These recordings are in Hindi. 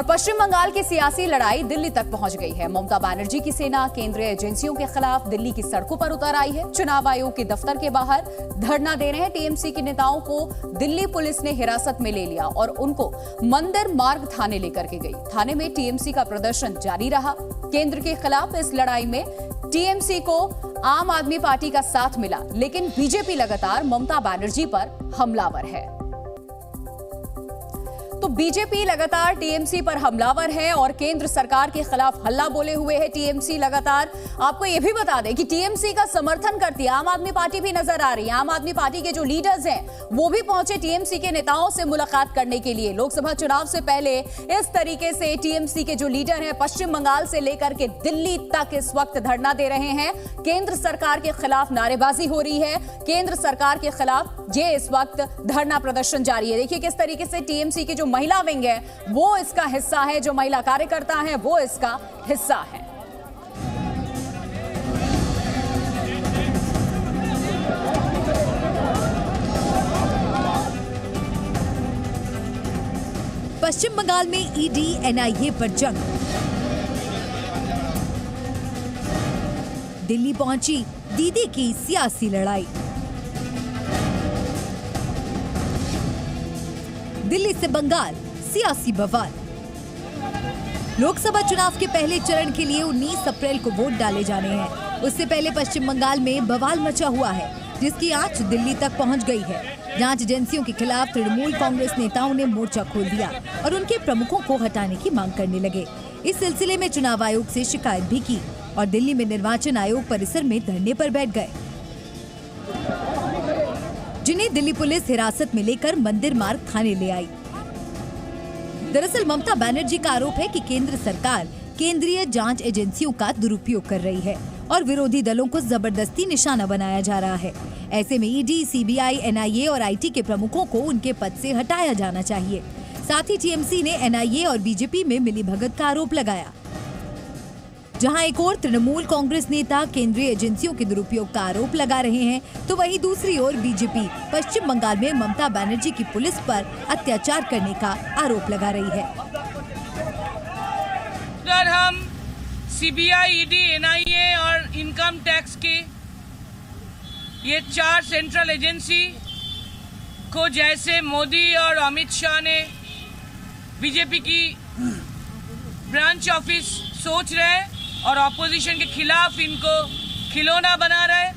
पश्चिम बंगाल की सियासी लड़ाई दिल्ली तक पहुंच गई है। ममता बनर्जी की सेना केंद्रीय एजेंसियों के खिलाफ दिल्ली की सड़कों पर उतर आई है। चुनाव आयोग के दफ्तर के बाहर धरना दे रहे टीएमसी के नेताओं को दिल्ली पुलिस ने हिरासत में ले लिया और उनको मंदिर मार्ग थाने लेकर के गई। थाने में टीएमसी का प्रदर्शन जारी रहा। केंद्र के खिलाफ इस लड़ाई में टीएमसी को आम आदमी पार्टी का साथ मिला, लेकिन बीजेपी लगातार ममता बनर्जी पर हमलावर है। तो बीजेपी लगातार टीएमसी पर हमलावर है और केंद्र सरकार के खिलाफ हल्ला बोले हुए है टीएमसी लगातार। आपको यह भी बता दें कि टीएमसी का समर्थन करती आम आदमी पार्टी भी नजर आ रही है। आम आदमी पार्टी के जो लीडर्स हैं वो भी पहुंचे टीएमसी के नेताओं से मुलाकात करने के लिए। लोकसभा चुनाव से पहले इस तरीके से टीएमसी के जो लीडर हैं पश्चिम बंगाल से लेकर के दिल्ली तक इस वक्त धरना दे रहे हैं। केंद्र सरकार के खिलाफ नारेबाजी हो रही है। केंद्र सरकार के खिलाफ ये इस वक्त धरना प्रदर्शन जारी है। देखिए किस तरीके से टीएमसी के जो महिला विंग है वो इसका हिस्सा है, जो महिला कार्यकर्ता है वो इसका हिस्सा है। पश्चिम बंगाल में ईडी एनआईए पर जंग। दिल्ली पहुंची दीदी की सियासी लड़ाई। दिल्ली से बंगाल सियासी बवाल। लोकसभा चुनाव के पहले चरण के लिए 19 अप्रैल को वोट डाले जाने हैं। उससे पहले पश्चिम बंगाल में बवाल मचा हुआ है, जिसकी आंच दिल्ली तक पहुंच गई है। जांच एजेंसियों के खिलाफ तृणमूल कांग्रेस नेताओं ने मोर्चा खोल दिया और उनके प्रमुखों को हटाने की मांग करने लगे। इस सिलसिले में चुनाव आयोग से शिकायत भी की और दिल्ली में निर्वाचन आयोग परिसर में धरने पर बैठ गए, जिन्हें दिल्ली पुलिस हिरासत में लेकर मंदिर मार्ग थाने ले आई। दरअसल ममता बनर्जी का आरोप है कि केंद्र सरकार केंद्रीय जांच एजेंसियों का दुरुपयोग कर रही है और विरोधी दलों को जबरदस्ती निशाना बनाया जा रहा है। ऐसे में ईडी, सीबीआई, एनआईए और आईटी के प्रमुखों को उनके पद से हटाया जाना चाहिए। साथ ही टीएमसी ने एनआईए और बीजेपी में मिलीभगत का आरोप लगाया। जहां एक और तृणमूल कांग्रेस नेता केंद्रीय एजेंसियों के दुरुपयोग का आरोप लगा रहे हैं, तो वहीं दूसरी ओर बीजेपी पश्चिम बंगाल में ममता बनर्जी की पुलिस पर अत्याचार करने का आरोप लगा रही है। अगर हम सीबीआई, ईडी, एनआईए और इनकम टैक्स के ये 4 सेंट्रल एजेंसी को जैसे मोदी और अमित शाह ने बीजेपी की ब्रांच ऑफिस सोच रहे और ऑपोजिशन के खिलाफ इनको खिलौना बना रहे,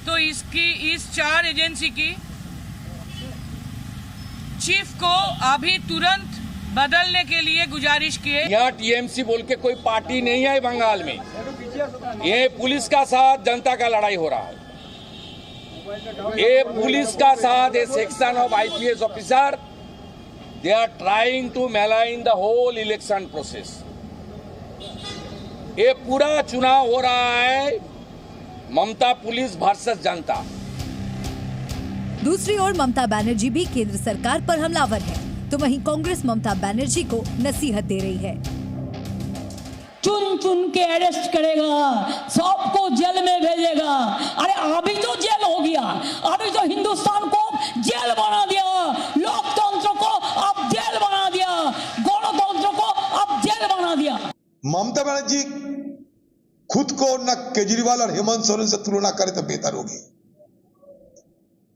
तो इस 4 एजेंसी की चीफ को अभी तुरंत बदलने के लिए गुजारिश किए। यहाँ टीएमसी बोल के कोई पार्टी नहीं है बंगाल में। ये पुलिस का साथ जनता का लड़ाई हो रहा है। ये पुलिस का साथ ये section of IPS officer, they are trying to malign the whole election process. ये पूरा चुनाव हो रहा है ममता पुलिस वर्सेस जनता। दूसरी ओर ममता बनर्जी भी केंद्र सरकार पर हमलावर है, तो वहीं कांग्रेस ममता बनर्जी को नसीहत दे रही है। चुन चुन के अरेस्ट करेगा, सबको जेल में भेजेगा। अरे अभी तो जेल हो गया, अभी तो हिंदुस्तान को जेल बना दिया, लोकतंत्र को अब जेल बना दिया, गणतंत्र को अब जेल बना दिया। ममता बनर्जी खुद को न केजरीवाल और हेमंत सोरेन से तुलना करे तो बेहतर होगी।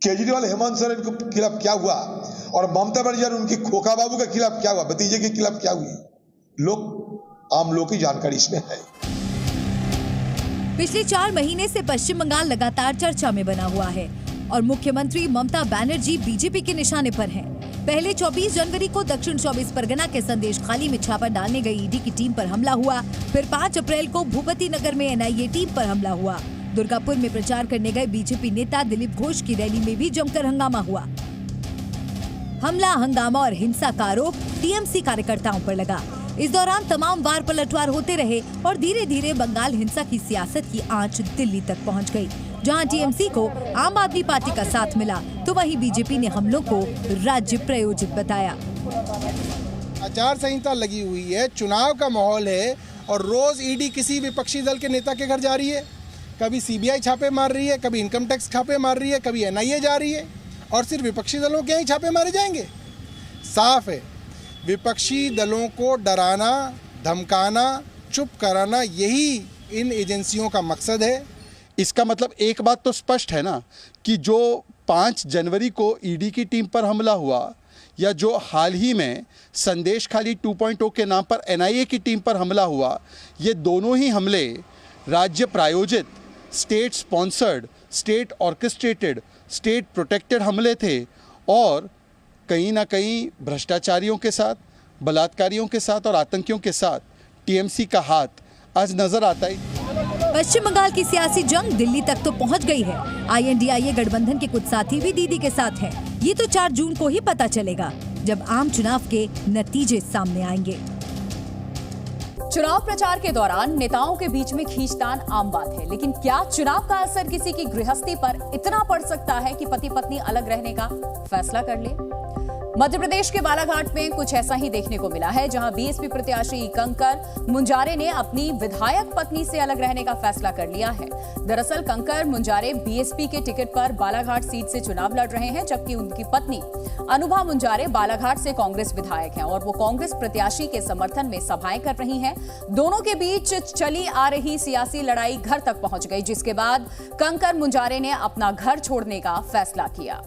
केजरीवाल हेमंत सोरेन के खिलाफ क्या हुआ और ममता बनर्जी और उनकी खोखा बाबू के खिलाफ क्या हुआ, भतीजे के खिलाफ क्या हुई, आम लोग की जानकारी इसमें है। पिछले 4 महीने से पश्चिम बंगाल लगातार चर्चा में बना हुआ है और मुख्यमंत्री ममता बनर्जी बीजेपी के निशाने पर हैं। पहले 24 जनवरी को दक्षिण 24 परगना के संदेश खाली में छापा डालने गई ईडी की टीम पर हमला हुआ। फिर 5 अप्रैल को भूपति नगर में एनआईए टीम पर हमला हुआ। दुर्गापुर में प्रचार करने गए बीजेपी नेता दिलीप घोष की रैली में भी जमकर हंगामा हुआ। हमला, हंगामा और हिंसा का आरोप टीएमसी कार्यकर्ताओं पर लगा। इस दौरान तमाम वार पलटवार होते रहे और धीरे धीरे बंगाल हिंसा की सियासत की आंच दिल्ली तक पहुंच गई। जहां टीएमसी को आम आदमी पार्टी का साथ मिला, तो वहीं बीजेपी ने हमलों को राज्य प्रायोजित बताया। आचार संहिता लगी हुई है, चुनाव का माहौल है और रोज ईडी किसी विपक्षी दल के नेता के घर जा रही है। कभी सीबीआई छापे मार रही है, कभी इनकम टैक्स छापे मार रही है, कभी एनआईए जा रही है और सिर्फ विपक्षी दलों के ही छापे मारे जाएंगे। साफ है विपक्षी दलों को डराना, धमकाना, चुप कराना, यही इन एजेंसियों का मकसद है। इसका मतलब एक बात तो स्पष्ट है ना कि जो 5 जनवरी को ईडी की टीम पर हमला हुआ या जो हाल ही में संदेश खाली 2.0 के नाम पर एनआईए की टीम पर हमला हुआ, ये दोनों ही हमले राज्य प्रायोजित, state sponsored, state orchestrated, state protected हमले थे और कहीं ना कहीं भ्रष्टाचारियों के साथ, बलात्कारियों के साथ और आतंकियों के साथ टीएमसी का हाथ आज नजर आता है। पश्चिम बंगाल की सियासी जंग दिल्ली तक तो पहुंच गई है। INDIA गठबंधन के कुछ साथी भी दीदी के साथ हैं। ये तो 4 जून को ही पता चलेगा जब आम चुनाव के नतीजे सामने आएंगे। चुनाव प्रचार के दौरान नेताओं के बीच में खींचतान आम बात है, लेकिन क्या चुनाव का असर किसी की गृहस्थी पर इतना पड़ सकता है कि पति पत्नी अलग रहने का फैसला कर ले? मध्य प्रदेश के बालाघाट में कुछ ऐसा ही देखने को मिला है, जहां बीएसपी प्रत्याशी कंकर मुंजारे ने अपनी विधायक पत्नी से अलग रहने का फैसला कर लिया है। दरअसल कंकर मुंजारे बीएसपी के टिकट पर बालाघाट सीट से चुनाव लड़ रहे हैं, जबकि उनकी पत्नी अनुभा मुंजारे बालाघाट से कांग्रेस विधायक हैं और वो कांग्रेस प्रत्याशी के समर्थन में सभाएं कर रही हैं। दोनों के बीच चली आ रही सियासी लड़ाई घर तक पहुंच गई, जिसके बाद कंकर मुंजारे ने अपना घर छोड़ने का फैसला किया।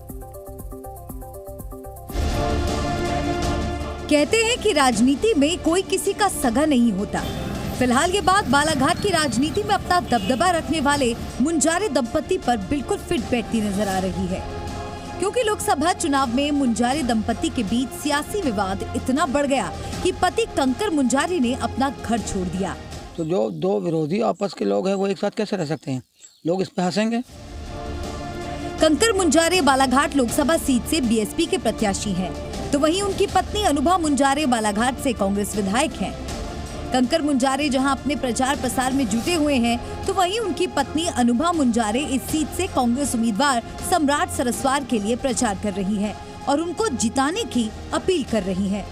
कहते हैं कि राजनीति में कोई किसी का सगा नहीं होता। फिलहाल ये बात बालाघाट की राजनीति में अपना दबदबा रखने वाले मुंजारे दंपति पर बिल्कुल फिट बैठती नजर आ रही है, क्योंकि लोकसभा चुनाव में मुंजारे दंपति के बीच सियासी विवाद इतना बढ़ गया कि पति कंकर मुंजारे ने अपना घर छोड़ दिया। तो जो 2 विरोधी आपस के लोग हैं वो एक साथ कैसे रह सकते हैं? लोग इस पे हंसेंगे। कंकर मुंजारे बालाघाट लोकसभा सीट से बीएसपी के प्रत्याशी हैं, तो वहीं उनकी पत्नी अनुभा मुंजारे बालाघाट से कांग्रेस विधायक हैं। कंकर मुंजारे जहां अपने प्रचार प्रसार में जुटे हुए हैं, तो वहीं उनकी पत्नी अनुभा मुंजारे इस सीट से कांग्रेस उम्मीदवार सम्राट सरस्वार के लिए प्रचार कर रही हैं और उनको जिताने की अपील कर रही हैं।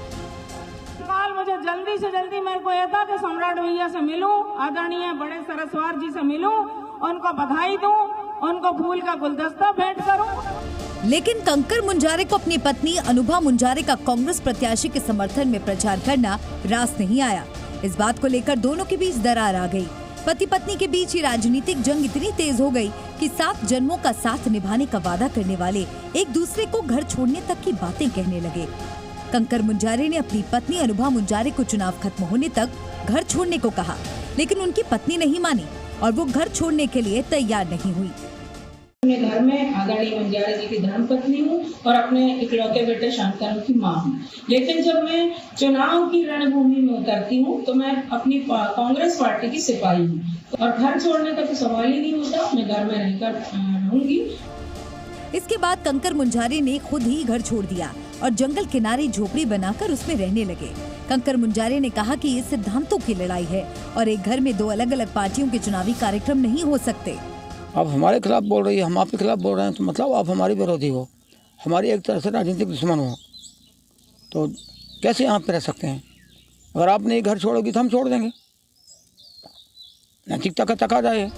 मुझे जल्दी से जल्दी मेरे को यह था कि सम्राट भैया से मिलूं, आदरणीय बड़े सरस्वार जी से मिलूं, उनको बधाई दूं, उनको फूल का गुलदस्ता भेंट करूं। लेकिन कंकर मुंजारे को अपनी पत्नी अनुभा मुंजारे का कांग्रेस प्रत्याशी के समर्थन में प्रचार करना रास नहीं आया। इस बात को लेकर दोनों के बीच दरार आ गई। पति पत्नी के बीच ये राजनीतिक जंग इतनी तेज हो गई कि 7 जन्मों का साथ निभाने का वादा करने वाले एक दूसरे को घर छोड़ने तक की बातें कहने लगे। कंकर मुंजारे ने अपनी पत्नी अनुभा मुंजारे को चुनाव खत्म होने तक घर छोड़ने को कहा, लेकिन उनकी पत्नी नहीं मानी और वो घर छोड़ने के लिए तैयार नहीं हुई। अपने घर में आदरणीय मुंजारे जी की धर्मपत्नी हूँ और अपने इकलौते बेटे शांतनु की माँ हूँ, लेकिन जब मैं चुनाव की रणभूमि में उतरती हूँ तो मैं अपनी कांग्रेस पार्टी की सिपाही हूँ और घर छोड़ने का तो सवाल ही नहीं होता। मैं घर में रहूंगी। इसके बाद कंकर मुंजारे ने खुद ही घर छोड़ दिया और जंगल किनारे झोपड़ी बनाकर उसमें रहने लगे। कंकर मुंजारे ने कहा कि ये सिद्धांतों की लड़ाई है और एक घर में 2 अलग-अलग पार्टियों के चुनावी कार्यक्रम नहीं हो सकते। आप हमारे खिलाफ बोल रही है, हम आपके खिलाफ बोल रहे हैं, तो मतलब आप हमारी विरोधी हो, हमारी एक तरह से राजनीतिक दुश्मन हो, तो कैसे यहाँ पे रह सकते हैं? अगर आप नहीं घर छोड़ोगी तो हम छोड़ देंगे। नैतिकता का तकाजा है।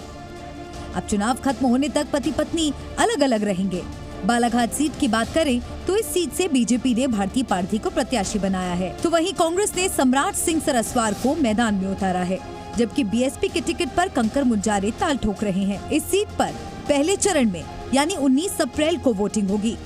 अब चुनाव खत्म होने तक पति पत्नी अलग अलग रहेंगे। बालाघाट सीट की बात करें तो इस सीट से बीजेपी ने भारतीय पारधी को प्रत्याशी बनाया है, तो वहीं कांग्रेस ने सम्राट सिंह सरस्वार को मैदान में उतारा है, जबकि बीएसपी के टिकट पर कंकर मुंजारे ताल ठोक रहे हैं। इस सीट पर पहले चरण में यानी 19 अप्रैल को वोटिंग होगी।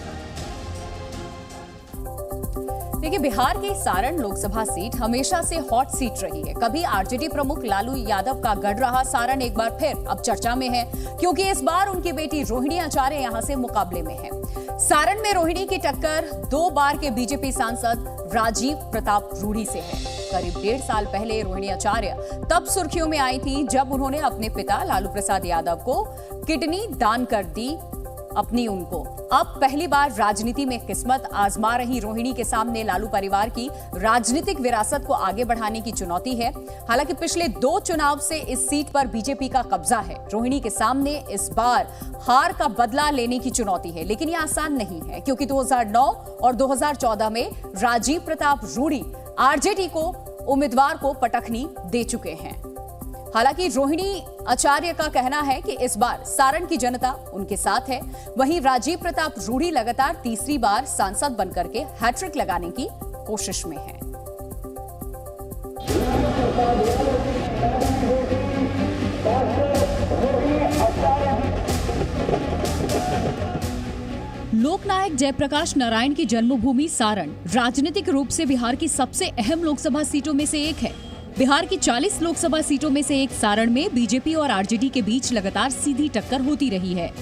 देखिए, बिहार की सारण लोकसभा सीट हमेशा से हॉट सीट रही है। कभी आरजेडी प्रमुख लालू यादव का गढ़ रहा सारण एक बार फिर अब चर्चा में है, क्योंकि इस बार उनकी बेटी रोहिणी आचार्य यहां से मुकाबले में है। सारण में रोहिणी की टक्कर 2 बार के बीजेपी सांसद राजीव प्रताप रूढ़ी से है। करीब 1.5 साल पहले रोहिणी आचार्य तब सुर्खियों में आई थी जब उन्होंने अपने पिता लालू प्रसाद यादव को किडनी दान कर दी अपनी उनको। अब पहली बार राजनीति में किस्मत आजमा रही रोहिणी के सामने लालू परिवार की राजनीतिक विरासत को आगे बढ़ाने की चुनौती है। हालांकि पिछले 2 चुनाव से इस सीट पर बीजेपी का कब्जा है। रोहिणी के सामने इस बार हार का बदला लेने की चुनौती है, लेकिन यह आसान नहीं है, क्योंकि 2009 और 2014 में राजीव प्रताप रूढ़ी आरजेडी को उम्मीदवार को पटखनी दे चुके हैं। हालांकि रोहिणी आचार्य का कहना है कि इस बार सारण की जनता उनके साथ है। वहीं राजीव प्रताप रूढ़ी लगातार तीसरी बार सांसद बनकर के हैट्रिक लगाने की कोशिश में है। लोकनायक जयप्रकाश नारायण की जन्मभूमि सारण राजनीतिक रूप से बिहार की सबसे अहम लोकसभा सीटों में से एक है। बिहार की 40 लोकसभा सीटों में से एक सारण में बीजेपी और आरजेडी के बीच लगातार सीधी टक्कर होती रही है।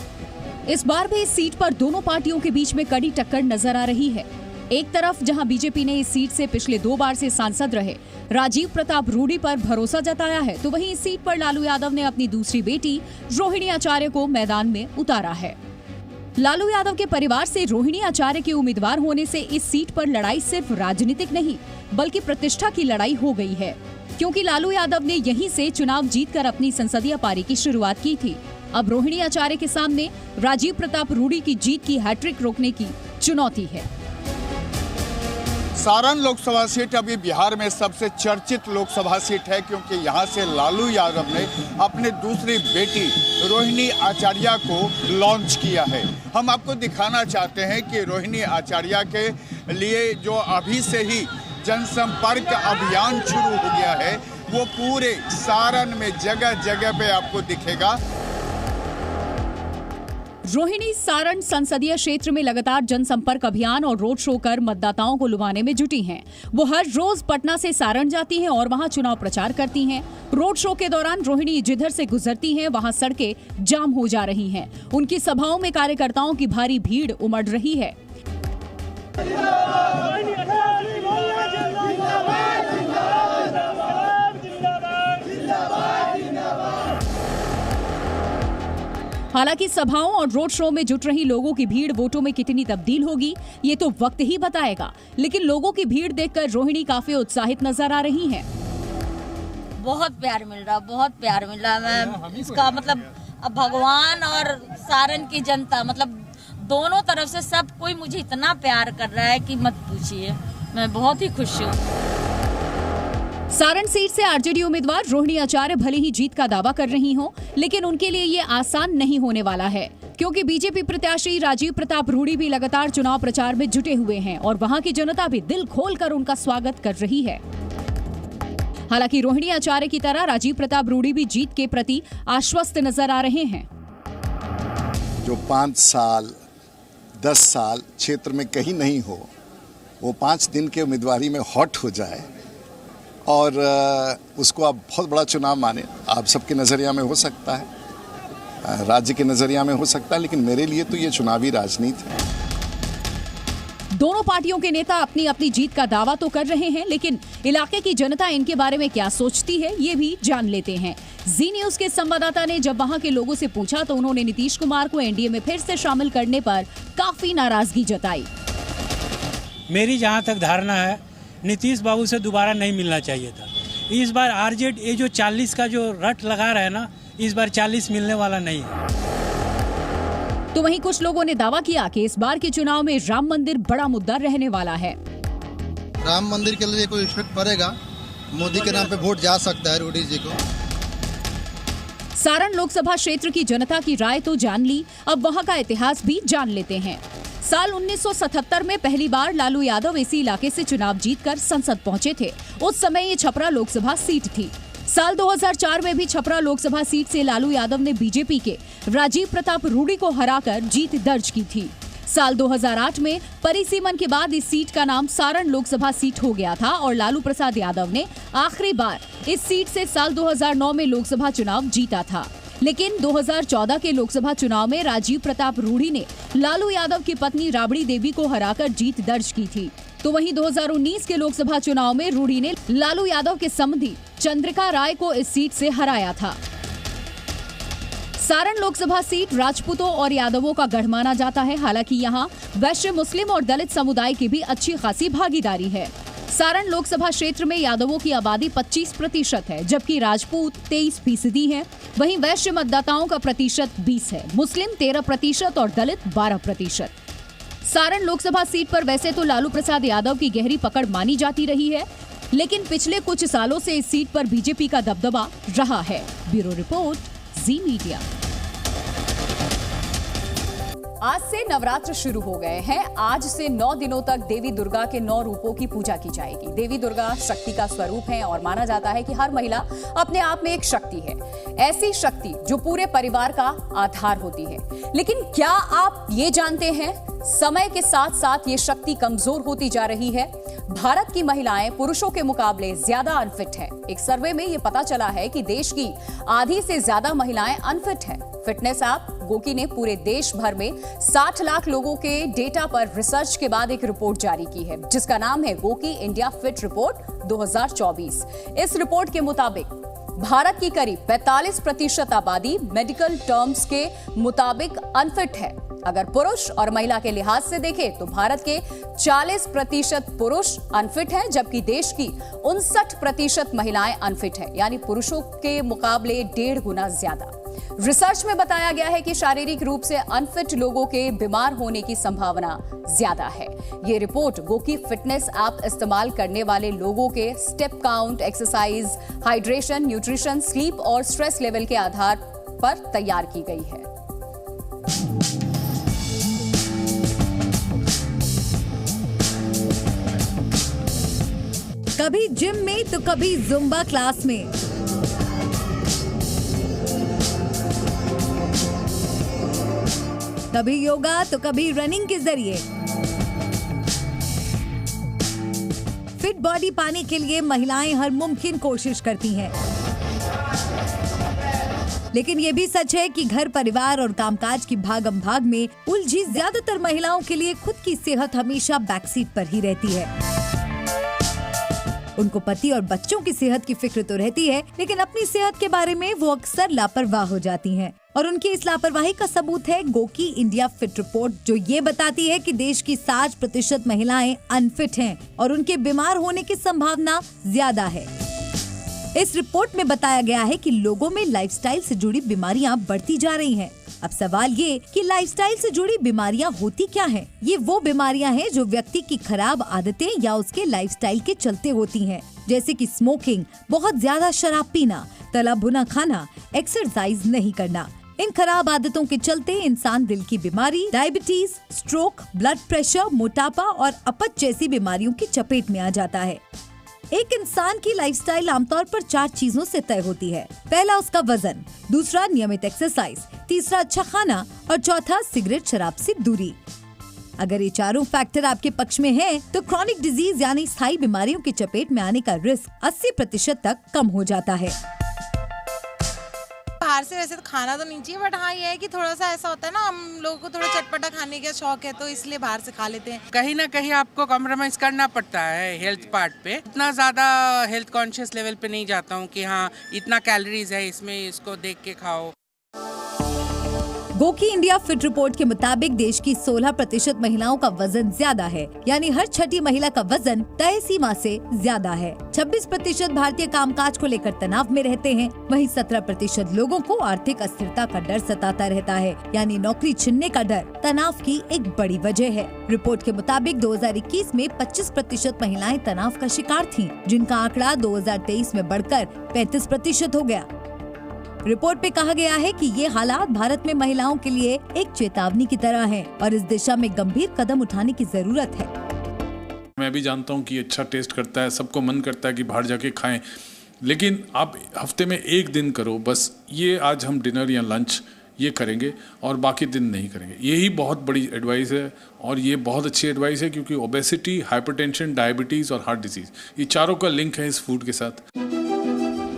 इस बार भी इस सीट पर दोनों पार्टियों के बीच में कड़ी टक्कर नजर आ रही है। एक तरफ जहां बीजेपी ने इस सीट से पिछले 2 बार से सांसद रहे राजीव प्रताप रूडी पर भरोसा जताया है, तो वहीं इस सीट पर लालू यादव ने अपनी दूसरी बेटी रोहिणी आचार्य को मैदान में उतारा है। लालू यादव के परिवार से रोहिणी आचार्य के उम्मीदवार होने से इस सीट पर लड़ाई सिर्फ राजनीतिक नहीं बल्कि प्रतिष्ठा की लड़ाई हो गई है, क्योंकि लालू यादव ने यहीं से चुनाव जीतकर अपनी संसदीय पारी की शुरुआत की थी। अब रोहिणी आचार्य के सामने राजीव प्रताप रूडी की जीत की हैट्रिक रोकने की चुनौती है। सारण लोकसभा सीट अभी बिहार में सबसे चर्चित लोकसभा सीट है, क्योंकि यहाँ से लालू यादव ने अपनी दूसरी बेटी रोहिणी आचार्य को लॉन्च किया है। हम आपको दिखाना चाहते हैं कि रोहिणी आचार्य के लिए जो अभी से ही जनसंपर्क अभियान शुरू हो गया है वो पूरे सारण में जगह जगह पे आपको दिखेगा। रोहिणी सारण संसदीय क्षेत्र में लगातार जनसंपर्क अभियान और रोड शो कर मतदाताओं को लुभाने में जुटी हैं। वो हर रोज पटना से सारण जाती हैं और वहां चुनाव प्रचार करती हैं। रोड शो के दौरान रोहिणी जिधर से गुजरती हैं वहां सड़कें जाम हो जा रही हैं। उनकी सभाओं में कार्यकर्ताओं की भारी भीड़ उमड़ रही है। हालांकि सभाओं और रोड शो में जुट रही लोगों की भीड़ वोटों में कितनी तब्दील होगी ये तो वक्त ही बताएगा, लेकिन लोगों की भीड़ देखकर रोहिणी काफी उत्साहित नजर आ रही हैं। बहुत प्यार मिल रहा, बहुत प्यार मिल रहा। मैं इसका मतलब अब भगवान और सारण की जनता मतलब दोनों तरफ से सब कोई मुझे इतना प्यार कर रहा है कि मत पूछिए। मैं बहुत ही खुश हूँ। सारण सीट से आरजेडी उम्मीदवार रोहिणी आचार्य भले ही जीत का दावा कर रही हों, लेकिन उनके लिए ये आसान नहीं होने वाला है, क्योंकि बीजेपी प्रत्याशी राजीव प्रताप रूडी भी लगातार चुनाव प्रचार में जुटे हुए हैं और वहां की जनता भी दिल खोलकर उनका स्वागत कर रही है। हालांकि रोहिणी आचार्य की तरह राजीव प्रताप रूडी भी जीत के प्रति आश्वस्त नजर आ रहे हैं। जो 5 साल 10 साल क्षेत्र में कहीं नहीं हो, वो 5 दिन के उम्मीदवारी में हॉट हो जाए और उसको आप बहुत बड़ा चुनाव माने। आप सबके नज़रिया में हो सकता है, राज्य के नज़रिया में हो सकता है, लेकिन मेरे लिए तो ये चुनावी राजनीति है। दोनों पार्टियों के नेता अपनी अपनी जीत का दावा तो कर रहे हैं, लेकिन इलाके की जनता इनके बारे में क्या सोचती है ये भी जान लेते हैं। जी न्यूज के संवाददाता ने जब वहां के लोगों से पूछा तो उन्होंने नीतीश कुमार को एनडीए में फिर से शामिल करने पर काफी नाराजगी जताई। मेरी जहां तक धारणा है, नीतीश बाबू से दोबारा नहीं मिलना चाहिए था। इस बार आरजेडी ये जो 40 का जो रट लगा रहा है ना, इस बार 40 मिलने वाला नहीं है। तो वहीं कुछ लोगों ने दावा किया कि इस बार के चुनाव में राम मंदिर बड़ा मुद्दा रहने वाला है। राम मंदिर के लिए कोई इफेक्ट पड़ेगा, मोदी के नाम पे वोट जा सकता है रूडी जी को। सारण लोकसभा क्षेत्र की जनता की राय तो जान ली, अब वहां का इतिहास भी जान लेते हैं। साल 1977 में पहली बार लालू यादव इसी इलाके से चुनाव जीतकर संसद पहुंचे थे। उस समय ये छपरा लोकसभा सीट थी। साल 2004 में भी छपरा लोकसभा सीट से लालू यादव ने बीजेपी के राजीव प्रताप रूडी को हराकर जीत दर्ज की थी। साल 2008 में परिसीमन के बाद इस सीट का नाम सारण लोकसभा सीट हो गया था और लालू प्रसाद यादव ने आखिरी बार इस सीट से साल 2009 में लोकसभा चुनाव जीता था। लेकिन 2014 के लोकसभा चुनाव में राजीव प्रताप रूडी ने लालू यादव की पत्नी राबड़ी देवी को हराकर जीत दर्ज की थी। तो वहीं 2019 के लोकसभा चुनाव में रूडी ने लालू यादव के संबंधी चंद्रिका राय को इस सीट से हराया था। सारण लोकसभा सीट राजपूतों और यादवों का गढ़ माना जाता है। हालांकि यहाँ वैश्य, मुस्लिम और दलित समुदाय की भी अच्छी खासी भागीदारी है। सारण लोकसभा क्षेत्र में यादवों की आबादी 25% है, जबकि राजपूत 23% है। वहीं वैश्य मतदाताओं का प्रतिशत 20 है, मुस्लिम 13% और दलित 12%। सारण लोकसभा सीट पर वैसे तो लालू प्रसाद यादव की गहरी पकड़ मानी जाती रही है, लेकिन पिछले कुछ सालों से इस सीट पर बीजेपी का दबदबा रहा है। ब्यूरो रिपोर्ट, जी मीडिया। आज से नवरात्र शुरू हो गए हैं। आज से 9 दिनों तक देवी दुर्गा के 9 रूपों की पूजा की जाएगी। देवी दुर्गा शक्ति का स्वरूप है और माना जाता है कि हर महिला अपने आप में एक शक्ति है, ऐसी शक्ति जो पूरे परिवार का आधार होती है। लेकिन क्या आप ये जानते हैं, समय के साथ साथ ये शक्ति कमजोर होती जा रही है। भारत की महिलाएं पुरुषों के मुकाबले ज्यादा अनफिट हैं। एक सर्वे में ये पता चला है कि देश की आधी से ज्यादा महिलाएं अनफिट हैं। फिटनेस ऐप गोकी ने पूरे देश भर में 60 लाख लोगों के डेटा पर रिसर्च के बाद एक रिपोर्ट जारी की है, जिसका नाम है गोकी इंडिया फिट रिपोर्ट 2024। इस रिपोर्ट के मुताबिक भारत की करीब 45% आबादी मेडिकल टर्म्स के मुताबिक अनफिट है। अगर पुरुष और महिला के लिहाज से देखें तो भारत के 40% पुरुष अनफिट हैं, जबकि देश की 59% महिलाएं अनफिट हैं, यानी पुरुषों के मुकाबले 1.5 गुना ज्यादा। रिसर्च में बताया गया है कि शारीरिक रूप से अनफिट लोगों के बीमार होने की संभावना ज्यादा है। ये रिपोर्ट गोकी फिटनेस ऐप इस्तेमाल करने वाले लोगों के step count, exercise, hydration, nutrition, sleep और स्ट्रेस लेवल के आधार पर तैयार की गई है। कभी जिम में तो कभी जुम्बा क्लास में, कभी योगा तो कभी रनिंग के जरिए फिट बॉडी पाने के लिए महिलाएं हर मुमकिन कोशिश करती हैं। लेकिन ये भी सच है कि घर परिवार और कामकाज की भागम भाग में उलझी ज्यादातर महिलाओं के लिए खुद की सेहत हमेशा बैकसीट पर ही रहती है। उनको पति और बच्चों की सेहत की फिक्र तो रहती है, लेकिन अपनी सेहत के बारे में वो अक्सर लापरवाह हो जाती हैं। और उनकी इस लापरवाही का सबूत है गोकी इंडिया फिट रिपोर्ट, जो ये बताती है कि देश की 60% महिलाएं अनफिट हैं और उनके बीमार होने की संभावना ज्यादा है। इस रिपोर्ट में बताया गया है कि लोगों में लाइफस्टाइल से जुड़ी बीमारियां बढ़ती जा रही हैं। अब सवाल ये कि लाइफस्टाइल से जुड़ी बीमारियां होती क्या हैं? ये वो बीमारियां हैं जो व्यक्ति की खराब आदतें या उसके लाइफस्टाइल के चलते होती हैं, जैसे कि स्मोकिंग, बहुत ज्यादा शराब पीना, तला भुना खाना, एक्सरसाइज नहीं करना। इन खराब आदतों के चलते इंसान दिल की बीमारी, डायबिटीज, स्ट्रोक, ब्लड प्रेशर, मोटापा और अपच जैसी बीमारियों की चपेट में आ जाता है। एक इंसान की लाइफस्टाइल आमतौर पर 4 चीजों से तय होती है। पहला उसका वजन, दूसरा नियमित एक्सरसाइज, तीसरा अच्छा खाना और चौथा सिगरेट शराब से दूरी। अगर ये चारों फैक्टर आपके पक्ष में हैं, तो क्रॉनिक डिजीज यानी स्थायी बीमारियों की चपेट में आने का रिस्क 80% तक कम हो जाता है। बाहर से वैसे तो खाना तो नहीं चाहिए, बट हाँ ये है कि थोड़ा सा ऐसा होता है ना, हम लोगों को थोड़ा चटपटा खाने का शौक है, तो इसलिए बाहर से खा लेते हैं। कहीं ना कहीं आपको कॉम्प्रोमाइज करना पड़ता है हेल्थ पार्ट पे। इतना ज़्यादा हेल्थ कॉन्शियस लेवल पे नहीं जाता हूँ कि हाँ इतना कैलोरीज है इसमें, इसको देख के खाओ। गोकी इंडिया फिट रिपोर्ट के मुताबिक देश की 16% महिलाओं का वजन ज्यादा है, यानी हर छठी महिला का वजन तय सीमा से ज्यादा है। 26% भारतीय कामकाज को लेकर तनाव में रहते हैं। वहीं 17% लोगों को आर्थिक अस्थिरता का डर सताता रहता है, यानी नौकरी छिनने का डर तनाव की एक बड़ी वजह है। रिपोर्ट के मुताबिक 2021 में 25% महिलाएं तनाव का शिकार थीं, जिनका आंकड़ा 2023 में बढ़कर 35% हो गया। रिपोर्ट में कहा गया है कि ये हालात भारत में महिलाओं के लिए एक चेतावनी की तरह हैं और इस दिशा में गंभीर कदम उठाने की जरूरत है। मैं भी जानता हूँ कि अच्छा टेस्ट करता है, सबको मन करता है कि बाहर जाके खाएं, लेकिन आप हफ्ते में 1 दिन करो बस। ये आज हम डिनर या लंच ये करेंगे और बाकी दिन नहीं करेंगे। यही बहुत बड़ी एडवाइस है और ये बहुत अच्छी एडवाइस है, क्योंकि ओबेसिटी, हाइपरटेंशन, डायबिटीज और हार्ट डिजीज, ये चारों का लिंक है इस फूड के साथ।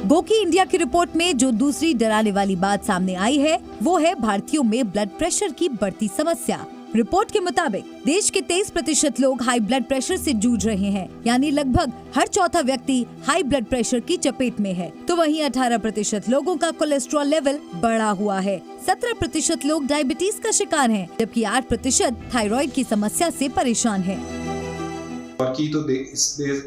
गोकी इंडिया की रिपोर्ट में जो दूसरी डराने वाली बात सामने आई है, वो है भारतीयों में ब्लड प्रेशर की बढ़ती समस्या। रिपोर्ट के मुताबिक देश के 23% लोग हाई ब्लड प्रेशर से जूझ रहे हैं, यानी लगभग हर चौथा व्यक्ति हाई ब्लड प्रेशर की चपेट में है। तो वहीं 18% लोगों का कोलेस्ट्रॉल लेवल बढ़ा हुआ है, 17% लोग डायबिटीज का शिकार हैं, जबकि 8% थायराइड की समस्या से परेशान हैं। की तो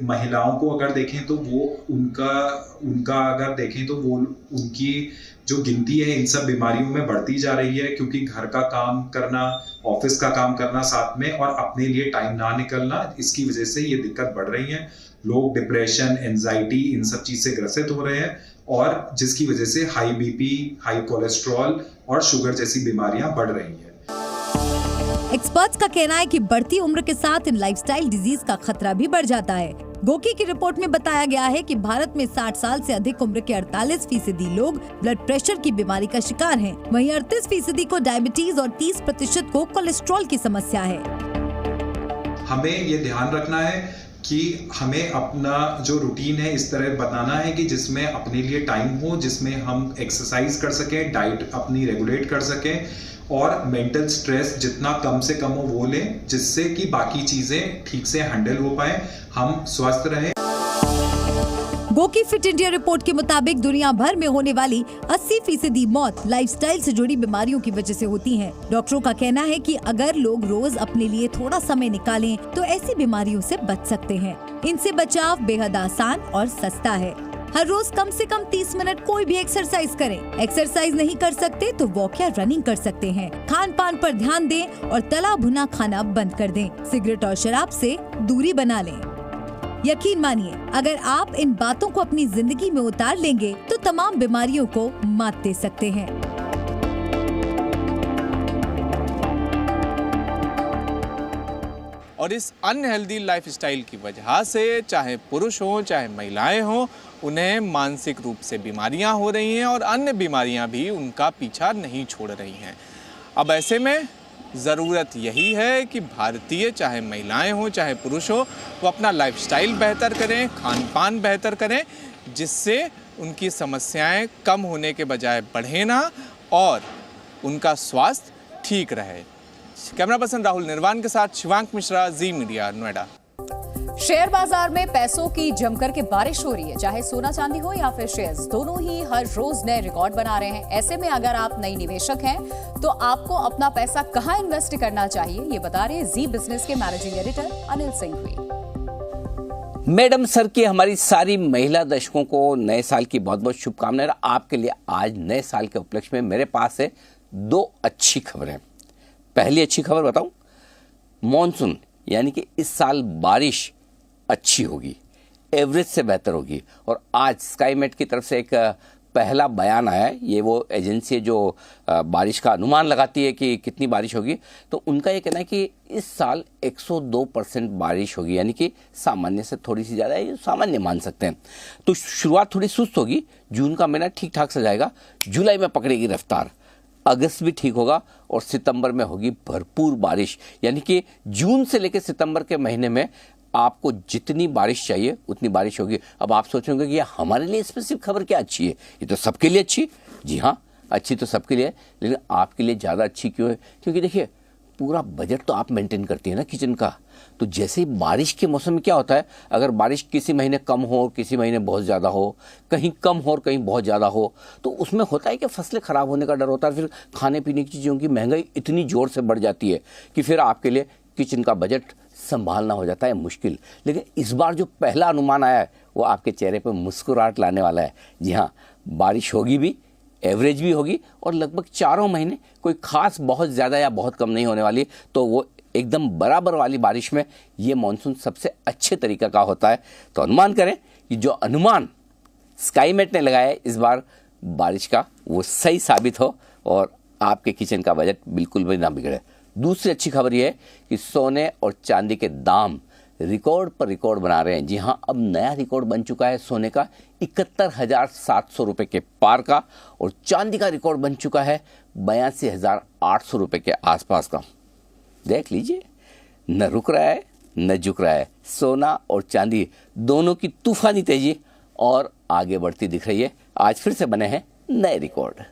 महिलाओं को अगर देखें तो वो उनका अगर देखें तो वो उनकी जो गिनती है इन सब बीमारियों में बढ़ती जा रही है, क्योंकि घर का काम करना, ऑफिस का काम करना साथ में और अपने लिए टाइम ना निकलना, इसकी वजह से ये दिक्कत बढ़ रही है। लोग डिप्रेशन, एंजाइटी, इन सब चीज से ग्रसित हो रहे हैं और जिसकी वजह से हाई बीपी, हाई कोलेस्ट्रॉल और शुगर जैसी बीमारियां बढ़ रही हैं। एक्सपर्ट्स का कहना है कि बढ़ती उम्र के साथ इन लाइफस्टाइल डिजीज का खतरा भी बढ़ जाता है। गोकी की रिपोर्ट में बताया गया है कि भारत में 60 साल से अधिक उम्र के 48% लोग ब्लड प्रेशर की बीमारी का शिकार हैं। वहीं 38% को डायबिटीज और 30% को कोलेस्ट्रॉल की समस्या है। हमें ये ध्यान रखना है कि हमें अपना जो रूटीन है इस तरह बनाना है कि जिसमें अपने लिए टाइम हो, जिसमें हम एक्सरसाइज कर सकें, डाइट अपनी रेगुलेट कर सकें और मेंटल स्ट्रेस जितना कम से कम हो वो लें, जिससे कि बाकी चीजें ठीक से हैंडल हो पाए, हम स्वस्थ रहें। गोकी फिट इंडिया रिपोर्ट के मुताबिक दुनिया भर में होने वाली 80% मौत लाइफस्टाइल से जुड़ी बीमारियों की वजह से होती हैं। डॉक्टरों का कहना है कि अगर लोग रोज अपने लिए थोड़ा समय निकालें तो ऐसी बीमारियों से बच सकते हैं। इनसे बचाव बेहद आसान और सस्ता है। हर रोज कम से कम 30 मिनट कोई भी एक्सरसाइज करें। एक्सरसाइज नहीं कर सकते तो वॉक या रनिंग कर सकते हैं। खान पान पर ध्यान दें और तला भुना खाना बंद कर दें। सिगरेट और शराब से दूरी बना लें। यकीन मानिए, अगर आप इन बातों को अपनी जिंदगी में उतार लेंगे तो तमाम बीमारियों को मात दे सकते हैं। और इस अनहेल्दी लाइफस्टाइल की वजह से चाहे पुरुष हों चाहे महिलाएं हों, उन्हें मानसिक रूप से बीमारियां हो रही हैं और अन्य बीमारियां भी उनका पीछा नहीं छोड़ रही हैं। अब ऐसे में ज़रूरत यही है कि भारतीय चाहे महिलाएं हों चाहे पुरुष हो, वो अपना लाइफस्टाइल बेहतर करें, खान पान बेहतर करें, जिससे उनकी समस्याएं कम होने के बजाय बढ़े ना और उनका स्वास्थ्य ठीक रहे। कैमरा पर्सन राहुल निर्वाण के साथ शिवांक मिश्रा, जी मीडिया, नोएडा। शेयर बाजार में पैसों की जमकर के बारिश हो रही है। चाहे सोना चांदी हो या फिर शेयर्स, दोनों ही हर रोज नए रिकॉर्ड बना रहे हैं। ऐसे में अगर आप नई निवेशक हैं तो आपको अपना पैसा कहां इन्वेस्ट करना चाहिए, ये बता रहे हैं जी बिजनेस के managing editor Anil Singhvi. Madam sir की हमारी सारी महिला दर्शकों को नए साल की बहुत बहुत शुभकामनाएं। आपके लिए आज नए साल के उपलक्ष्य में मेरे पास है 2 अच्छी खबरें। पहली अच्छी खबर बताऊं, मॉनसून यानी कि इस साल बारिश अच्छी होगी, एवरेज से बेहतर होगी। और आज स्काईमेट की तरफ से एक पहला बयान आया है। ये वो एजेंसी है जो बारिश का अनुमान लगाती है कि कितनी बारिश होगी। तो उनका ये कहना है कि इस साल 102% बारिश होगी, यानी कि सामान्य से थोड़ी सी ज़्यादा है, सामान्य मान सकते हैं। तो शुरुआत थोड़ी सुस्त होगी, जून का महीना ठीक ठाक से जाएगा, जुलाई में पकड़ेगी रफ्तार, अगस्त भी ठीक होगा और सितंबर में होगी भरपूर बारिश। यानी कि जून से लेकर सितंबर के महीने में आपको जितनी बारिश चाहिए उतनी बारिश होगी। अब आप सोचेंगे कि हमारे लिए स्पेसिफिक खबर क्या अच्छी है, ये तो सबके लिए अच्छी। जी हाँ, अच्छी तो सबके लिए, लेकिन आपके लिए ज़्यादा अच्छी क्यों है? क्योंकि देखिए, पूरा बजट तो आप मेंटेन करती है ना किचन का। तो जैसे ही बारिश के मौसम में क्या होता है, अगर बारिश किसी महीने कम हो और किसी महीने बहुत ज़्यादा हो, कहीं कम हो और कहीं बहुत ज़्यादा हो, तो उसमें होता है कि फसलें ख़राब होने का डर होता है। फिर खाने पीने की चीज़ों की महंगाई इतनी ज़ोर से बढ़ जाती है कि फिर आपके लिए किचन का बजट संभालना हो जाता है मुश्किल। लेकिन इस बार जो पहला अनुमान आया है वो आपके चेहरे पर मुस्कुराहट लाने वाला है। जी हाँ, बारिश होगी भी, एवरेज भी होगी और लगभग 4 महीने कोई खास बहुत ज़्यादा या बहुत कम नहीं होने वाली। तो वो एकदम बराबर वाली बारिश में ये मानसून सबसे अच्छे तरीका का होता है। तो अनुमान करें कि जो अनुमान स्काईमेट ने लगाया है इस बार बारिश का, वो सही साबित हो और आपके किचन का बजट बिल्कुल भी ना बिगड़े। दूसरी अच्छी खबर यह है कि सोने और चांदी के दाम रिकॉर्ड पर रिकॉर्ड बना रहे हैं। जी हाँ, अब नया रिकॉर्ड बन चुका है सोने का 71,700 रुपये के पार का, और चांदी का रिकॉर्ड बन चुका है 82,800 रुपये के आसपास का। देख लीजिए, न रुक रहा है न झुक रहा है। सोना और चांदी दोनों की तूफानी तेजी और आगे बढ़ती दिख रही है। आज फिर से बने हैं नए रिकॉर्ड।